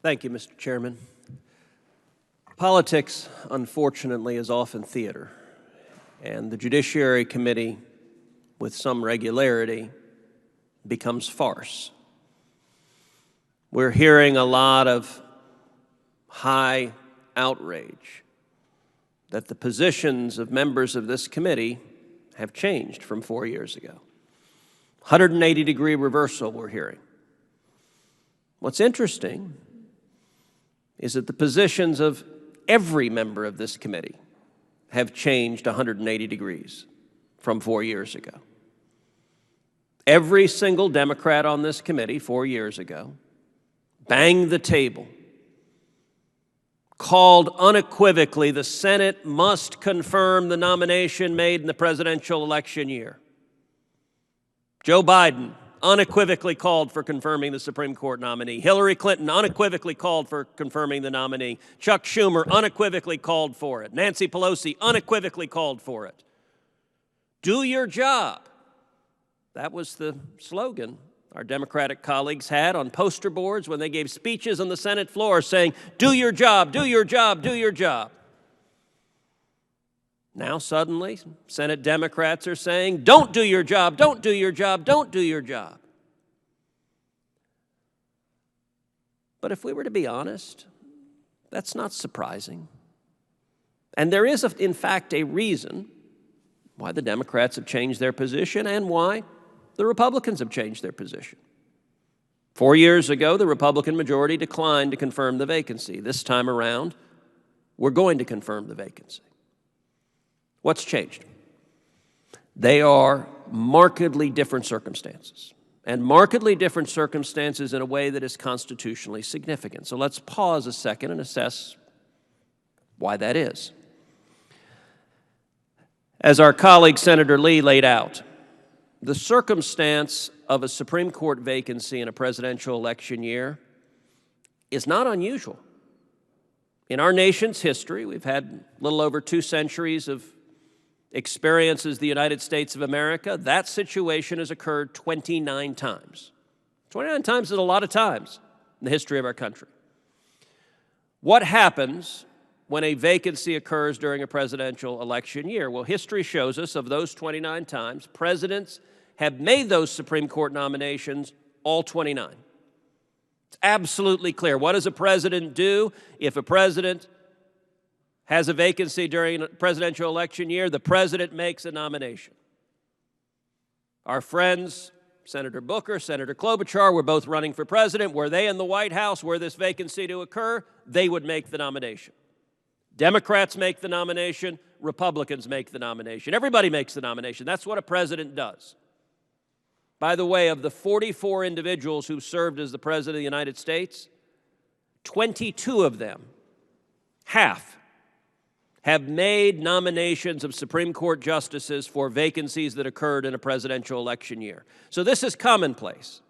Thank you, Mr. Chairman. Politics, unfortunately, is often theater, and the Judiciary Committee, with some regularity, becomes farce. We're hearing a lot of high outrage that the positions of members of this committee have changed from 4 years ago. 180-degree reversal we're hearing. What's interesting is that the positions of every member of this committee have changed 180 degrees from 4 years ago. Every single Democrat on this committee 4 years ago banged the table, called unequivocally the Senate must confirm the nomination made in the presidential election year. Joe Biden unequivocally called for confirming the Supreme Court nominee. Hillary Clinton unequivocally called for confirming the nominee. Chuck Schumer unequivocally called for it. Nancy Pelosi unequivocally called for it. Do your job. That was the slogan our Democratic colleagues had on poster boards when they gave speeches on the Senate floor saying, do your job, do your job, do your job. Now suddenly, Senate Democrats are saying, don't do your job, don't do your job, don't do your job. But if we were to be honest, that's not surprising. And there is, in fact, a reason why the Democrats have changed their position and why the Republicans have changed their position. 4 years ago, the Republican majority declined to confirm the vacancy. This time around, we're going to confirm the vacancy. What's changed? They are markedly different circumstances, and markedly different circumstances in a way that is constitutionally significant. So let's pause a second and assess why that is. As our colleague Senator Lee laid out, the circumstance of a Supreme Court vacancy in a presidential election year is not unusual. In our nation's history, we've had a little over 2 centuries of experience as the United States of America. That situation has occurred 29 times. 29 times is a lot of times in the history of our country. What happens when a vacancy occurs during a presidential election year? Well, history shows us of those 29 times, presidents have made those Supreme Court nominations all 29. It's absolutely clear. What does a president do if a president has a vacancy during a presidential election year? The president makes a nomination. Our friends, Senator Booker, Senator Klobuchar, were both running for president. Were they in the White House, were this vacancy to occur, they would make the nomination. Democrats make the nomination, Republicans make the nomination. Everybody makes the nomination. That's what a president does. By the way, of the 44 individuals who served as the President of the United States, 22 of them, half, have made nominations of Supreme Court justices for vacancies that occurred in a presidential election year. So this is commonplace.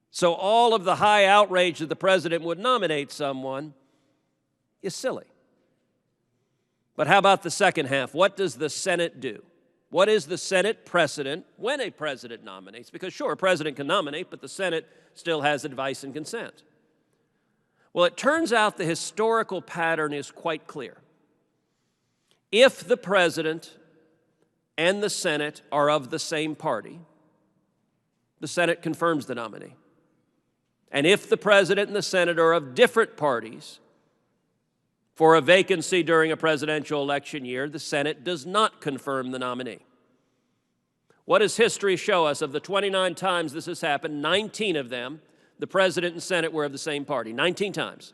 So all of the high outrage that the president would nominate someone is silly. But how about the second half? What does the Senate do? What is the Senate precedent when a president nominates? Because sure, a president can nominate, but the Senate still has advice and consent. Well, it turns out the historical pattern is quite clear. If the president and the Senate are of the same party, the Senate confirms the nominee. And if the president and the Senate are of different parties for a vacancy during a presidential election year, the Senate does not confirm the nominee. What does history show us? Of the 29 times this has happened, 19 of them, the president and Senate were of the same party. 19 times.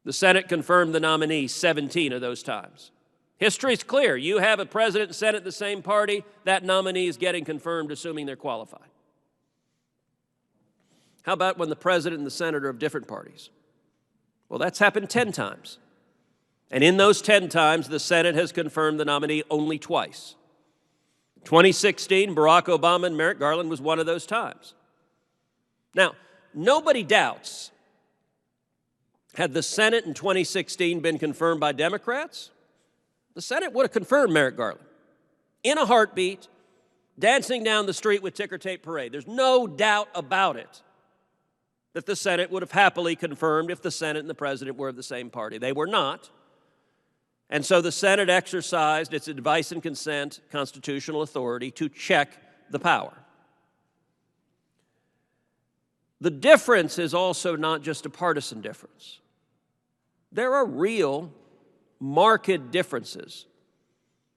The Senate confirmed the nominee 17 of those times. History's clear. You have a president and Senate the same party, that nominee is getting confirmed, assuming they're qualified. How about when the president and the Senate are of different parties? Well, that's happened 10 times. And in those 10 times, the Senate has confirmed the nominee only twice. 2016, Barack Obama and Merrick Garland was one of those times. Now, nobody doubts, had the Senate in 2016 been confirmed by Democrats, the Senate would have confirmed Merrick Garland in a heartbeat, dancing down the street with ticker tape parade. There's no doubt about it. that the Senate would have happily confirmed if the Senate and the President were of the same party. They were not. And so the Senate exercised its advice and consent constitutional authority to check the power. The difference is also not just a partisan difference. There are real, marked differences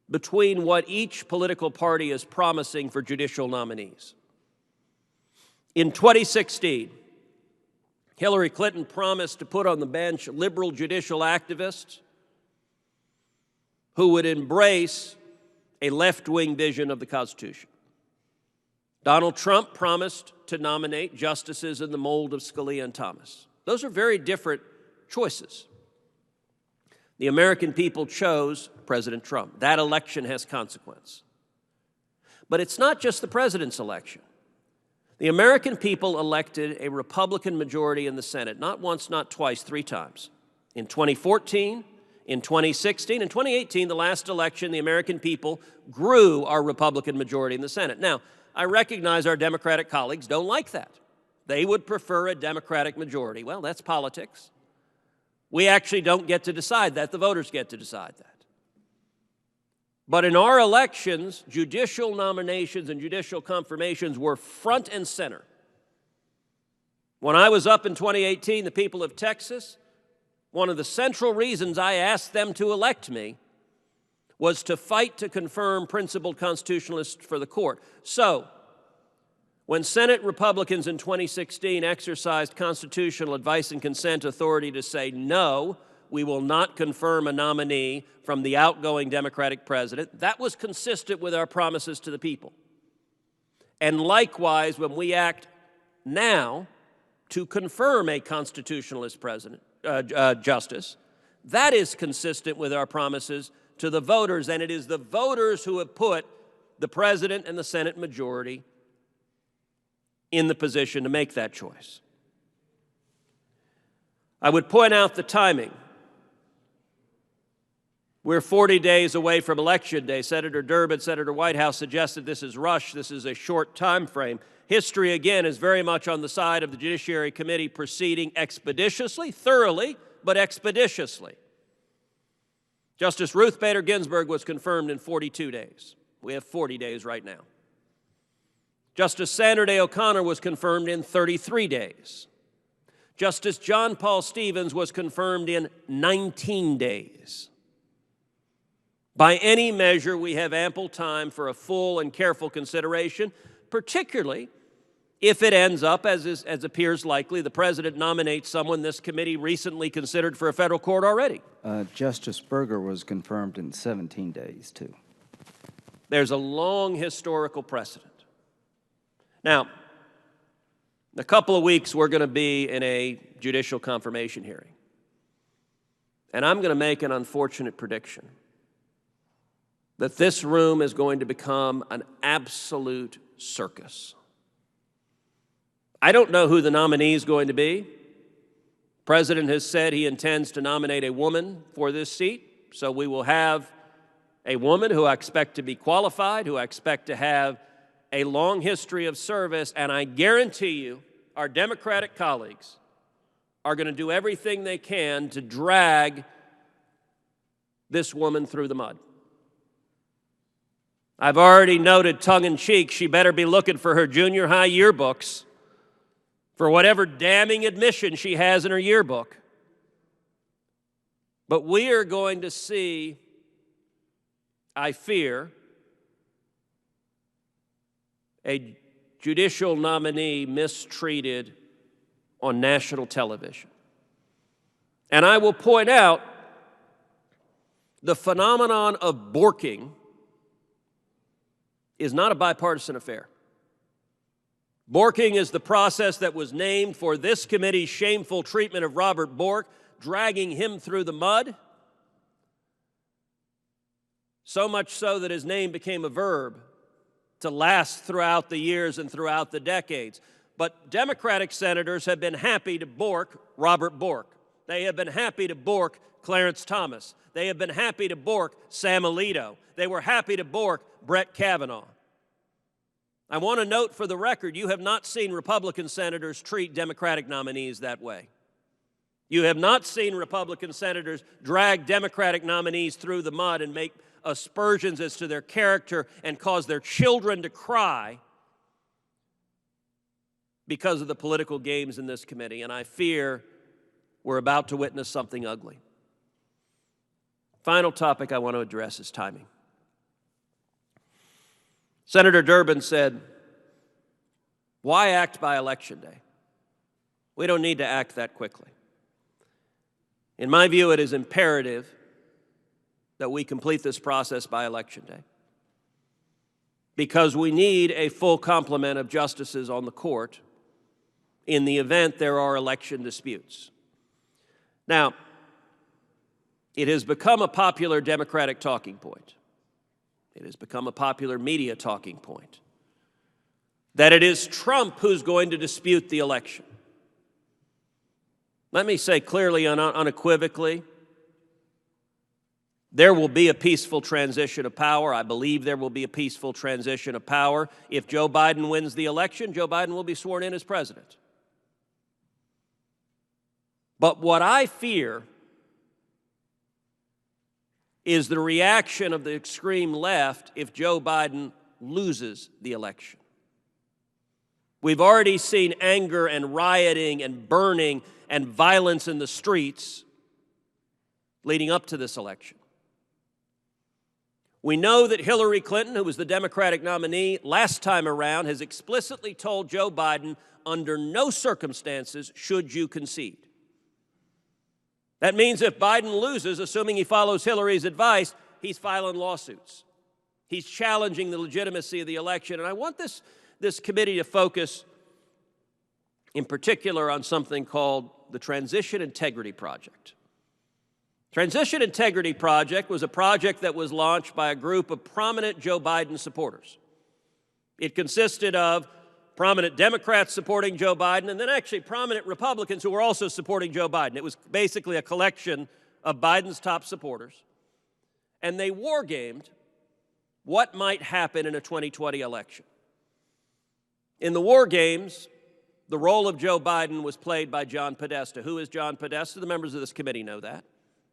between what each political party is promising for judicial nominees. In 2016, Hillary Clinton promised to put on the bench liberal judicial activists who would embrace a left-wing vision of the Constitution. Donald Trump promised to nominate justices in the mold of Scalia and Thomas. Those are very different choices. The American people chose President Trump. That election has consequence. But it's not just the president's election. The American people elected a Republican majority in the Senate, not once, not twice, 3 times. In 2014, in 2016, in 2018, the last election, the American people grew our Republican majority in the Senate. Now, I recognize our Democratic colleagues don't like that. They would prefer a Democratic majority. Well, that's politics. We actually don't get to decide that. The voters get to decide that. But in our elections, judicial nominations and judicial confirmations were front and center. When I was up in 2018, the people of Texas, one of the central reasons I asked them to elect me was to fight to confirm principled constitutionalists for the court. So, when Senate Republicans in 2016 exercised constitutional advice and consent authority to say, no, we will not confirm a nominee from the outgoing Democratic president, that was consistent with our promises to the people. And likewise, when we act now to confirm a constitutionalist justice, that is consistent with our promises to the voters, and it is the voters who have put the president and the Senate majority in the position to make that choice. I would point out the timing. We're 40 days away from Election Day. Senator Durbin, Senator Whitehouse suggested this is rushed. This is a short time frame. History, again, is very much on the side of the Judiciary Committee proceeding expeditiously, thoroughly, but expeditiously. Justice Ruth Bader Ginsburg was confirmed in 42 days. We have 40 days right now. Justice Sandra Day O'Connor was confirmed in 33 days. Justice John Paul Stevens was confirmed in 19 days. By any measure, we have ample time for a full and careful consideration, particularly if it ends up, as appears likely, the president nominates someone this committee recently considered for a federal court already. Justice Berger was confirmed in 17 days, too. There's a long historical precedent. Now, in a couple of weeks, we're going to be in a judicial confirmation hearing. And I'm going to make an unfortunate prediction that this room is going to become an absolute circus. I don't know who the nominee is going to be. The president has said he intends to nominate a woman for this seat, so we will have a woman who I expect to be qualified, who I expect to have a long history of service, and I guarantee you our Democratic colleagues are going to do everything they can to drag this woman through the mud. I've already noted tongue-in-cheek she better be looking for her junior high yearbooks for whatever damning admission she has in her yearbook. But we are going to see, I fear, a judicial nominee mistreated on national television. And I will point out the phenomenon of borking is not a bipartisan affair. Borking is the process that was named for this committee's shameful treatment of Robert Bork, dragging him through the mud, so much so that his name became a verb to last throughout the years and throughout the decades. But Democratic senators have been happy to bork Robert Bork. They have been happy to bork Clarence Thomas. They have been happy to bork Sam Alito. They were happy to bork Brett Kavanaugh. I want to note for the record, you have not seen Republican senators treat Democratic nominees that way. You have not seen Republican senators drag Democratic nominees through the mud and make aspersions as to their character and cause their children to cry because of the political games in this committee. And I fear we're about to witness something ugly. Final topic I want to address is timing. Senator Durbin said, "Why act by Election Day? We don't need to act that quickly." In my view, it is imperative that we complete this process by Election Day because we need a full complement of justices on the court in the event there are election disputes. Now, it has become a popular Democratic talking point. It has become a popular media talking point that it is Trump who's going to dispute the election. Let me say clearly and unequivocally, there will be a peaceful transition of power. I believe there will be a peaceful transition of power. If Joe Biden wins the election, Joe Biden will be sworn in as president. But what I fear is the reaction of the extreme left if Joe Biden loses the election. We've already seen anger and rioting and burning and violence in the streets leading up to this election. We know that Hillary Clinton, who was the Democratic nominee last time around, has explicitly told Joe Biden, under no circumstances should you concede. That means if Biden loses, assuming he follows Hillary's advice, he's filing lawsuits. He's challenging the legitimacy of the election. And I want this committee to focus in particular on something called the Transition Integrity Project. Transition Integrity Project was a project that was launched by a group of prominent Joe Biden supporters. It consisted of prominent Democrats supporting Joe Biden and then actually prominent Republicans who were also supporting Joe Biden. It was basically a collection of Biden's top supporters. And they wargamed what might happen in a 2020 election. In the war games, the role of Joe Biden was played by John Podesta. Who is John Podesta? The members of this committee know that.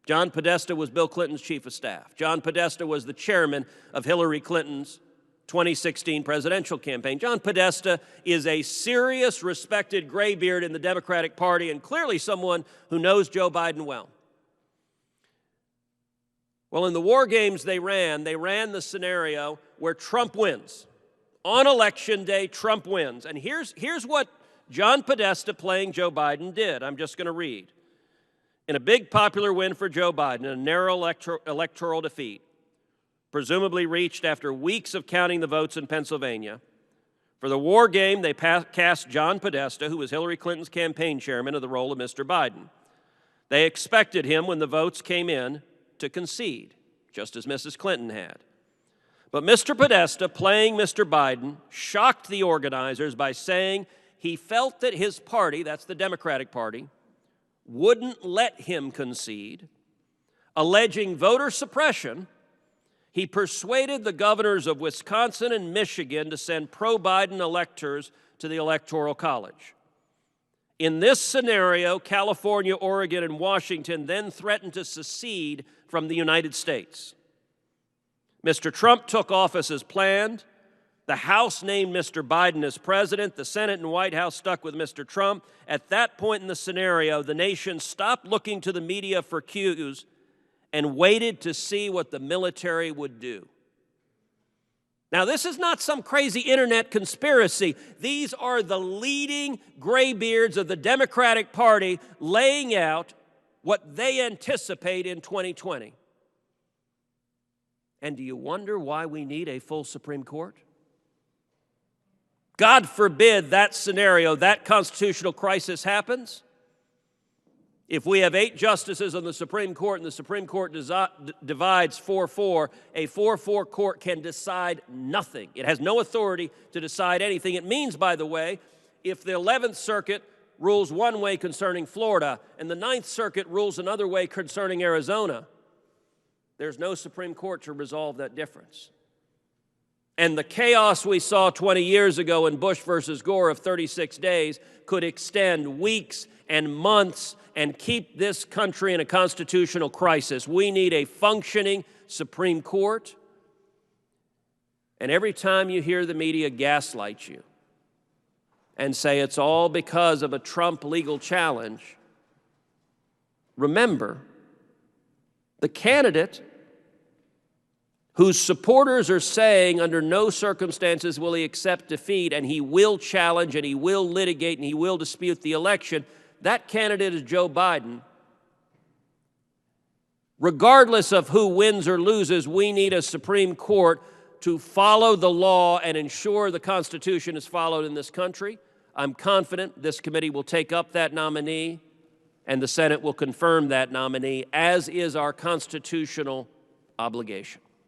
John Podesta was Bill Clinton's chief of staff. John Podesta was the chairman of Hillary Clinton's 2016 presidential campaign. John Podesta is a serious, respected graybeard in the Democratic Party and clearly someone who knows Joe Biden well. Well, in the war games they ran the scenario where Trump wins. On Election Day, Trump wins. And here's what John Podesta playing Joe Biden did. I'm just going to read. In a big popular win for Joe Biden, a narrow electoral defeat, presumably reached after weeks of counting the votes in Pennsylvania, for the war game, they cast John Podesta, who was Hillary Clinton's campaign chairman, in the role of Mr. Biden. They expected him, when the votes came in, to concede, just as Mrs. Clinton had. But Mr. Podesta, playing Mr. Biden, shocked the organizers by saying he felt that his party, that's the Democratic Party, wouldn't let him concede. Alleging voter suppression, he persuaded the governors of Wisconsin and Michigan to send pro-Biden electors to the Electoral College. In this scenario, California, Oregon, and Washington then threatened to secede from the United States. Mr. Trump took office as planned. The House named Mr. Biden as president. The Senate and White House stuck with Mr. Trump. At that point in the scenario, the nation stopped looking to the media for cues and waited to see what the military would do. Now, this is not some crazy internet conspiracy. These are the leading graybeards of the Democratic Party laying out what they anticipate in 2020. And do you wonder why we need a full Supreme Court? God forbid that scenario, that constitutional crisis happens. If we have 8 justices on the Supreme Court and the Supreme Court divides 4-4, a 4-4 court can decide nothing. It has no authority to decide anything. It means, by the way, if the 11th Circuit rules one way concerning Florida and the 9th Circuit rules another way concerning Arizona, there's no Supreme Court to resolve that difference. And the chaos we saw 20 years ago in Bush versus Gore of 36 days could extend weeks and months and keep this country in a constitutional crisis. We need a functioning Supreme Court. And every time you hear the media gaslight you and say it's all because of a Trump legal challenge, remember, the candidate whose supporters are saying under no circumstances will he accept defeat and he will challenge and he will litigate and he will dispute the election, that candidate is Joe Biden. Regardless of who wins or loses, we need a Supreme Court to follow the law and ensure the Constitution is followed in this country. I'm confident this committee will take up that nominee and the Senate will confirm that nominee, as is our constitutional obligation.